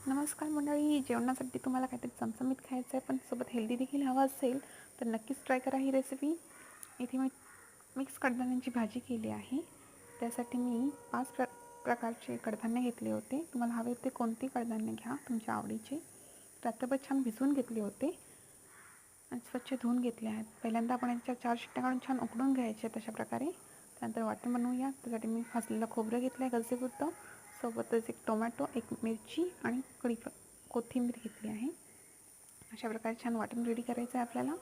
नमस्कार मंडळी. जेवणासाठी तुम्हाला काहीतरी चमचमीत खायचं आहे पण सोबत हेल्दी देखील हवं असेल तर नक्कीच ट्राय करा ही रेसिपी. इथे मी मिक्स कडधान्यांची भाजी केली आहे. त्यासाठी मी 5 प्रकारचे कडधान्य घेतले होते. तुम्हाला हवे ते कोणते कडधान्य घ्या तुमच्या आवडीचे. रात्रभर छान भिजवून घेतले होते आणि स्वच्छ धुवून घेतले आहेत. पहिल्यांदा आपण याच्या 4 शिट्ट्या काढून छान उकडून घ्यायचे तशा प्रकारे. त्यानंतर वाटण बनवूया. त्यासाठी मी भाजलेलं खोबरं घेतलं आहे गरजेपुरतं. सोबतच एक टोमॅटो, एक मिरची आणि कोथिंबीर घेतली आहे. अशा प्रकारे छान वाटण रेडी करायचं आहे आपल्याला.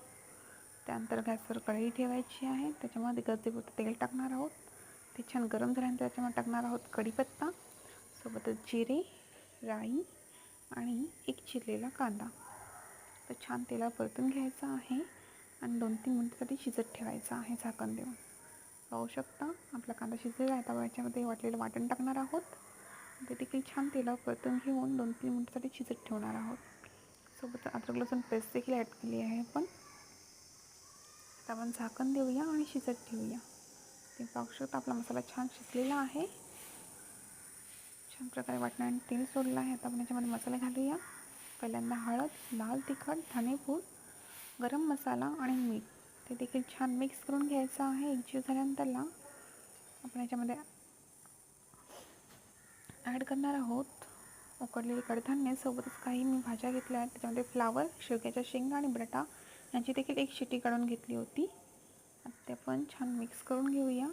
त्यानंतर गॅसवर कढई ठेवायची आहे. त्याच्यामध्ये गरजेपुरतं तेल टाकणार आहोत. ते छान गरम झाल्यानंतर त्याच्यामध्ये टाकणार आहोत कढीपत्ता, सोबतच जिरे, राई आणि एक चिरलेला कांदा. तर छान तेलावर परतून घ्यायचं आहे आणि 2-3 मिनिटासाठी शिजत ठेवायचं आहे झाकण देऊन. पाहू शकता आपला कांदा शिजलेला आहे. आता याच्यामध्ये वाटलेलं वाटण टाकणार आहोत. ते देखील छान तेलावर परतून घेऊन 2-3 मिनिटासाठी शिजत ठेवणार आहोत. सोबत अद्रक लसूण पेस्ट देखील ॲड केली आहे आपण. आता आपण झाकण देऊया आणि शिजत ठेवूया. ते पाहू शकता आपला मसाला छान शिजलेला आहे. छान प्रकारे वाटणाने तेल सोडलं आहे. आता आपण याच्यामध्ये मसाले घालूया. पहिल्यांदा हळद, लाल तिखट, धणेपूड, गरम मसाला आणि मीठ. ते देखील छान मिक्स करून घ्यायचं आहे. एकजीव झाल्यानंतरला आपण याच्यामध्ये ॲड करणार आहोत उकडलेले कडधान्य. सोबतच काही मी भाज्या घेतल्या आहेत. त्याच्यामध्ये फ्लावर, शेवग्याच्या शेंगा आणि बटाटा यांची देखील एक शिटी काढून घेतली होती. आता ते आपण छान मिक्स करून घेऊया.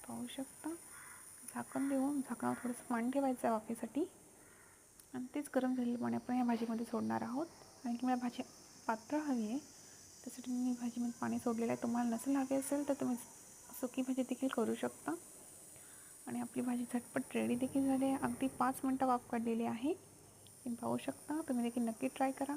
पाहू शकता झाकण देऊन झाकणावर थोडंसं पाणी ठेवायचं आहे वाफेसाठी आणि तेच गरम झालेलं पाणी आपण या भाजीमध्ये सोडणार आहोत. आणि की मला भाजी पातळ हवी आहे त्यासाठी मी भाजीमध्ये पाणी सोडलेलं आहे. तुम्हाला नसेल हवी असेल तर तुम्ही सुकी भाजी देखील करू शकता. आणि आपली भाजी झटपट रेडी देखील झाली आहे. अगदी 5 मिनटं वाफ काढलेली आहे. तुम्ही पाहू शकता. तुम्ही देखील नक्की ट्राय करा.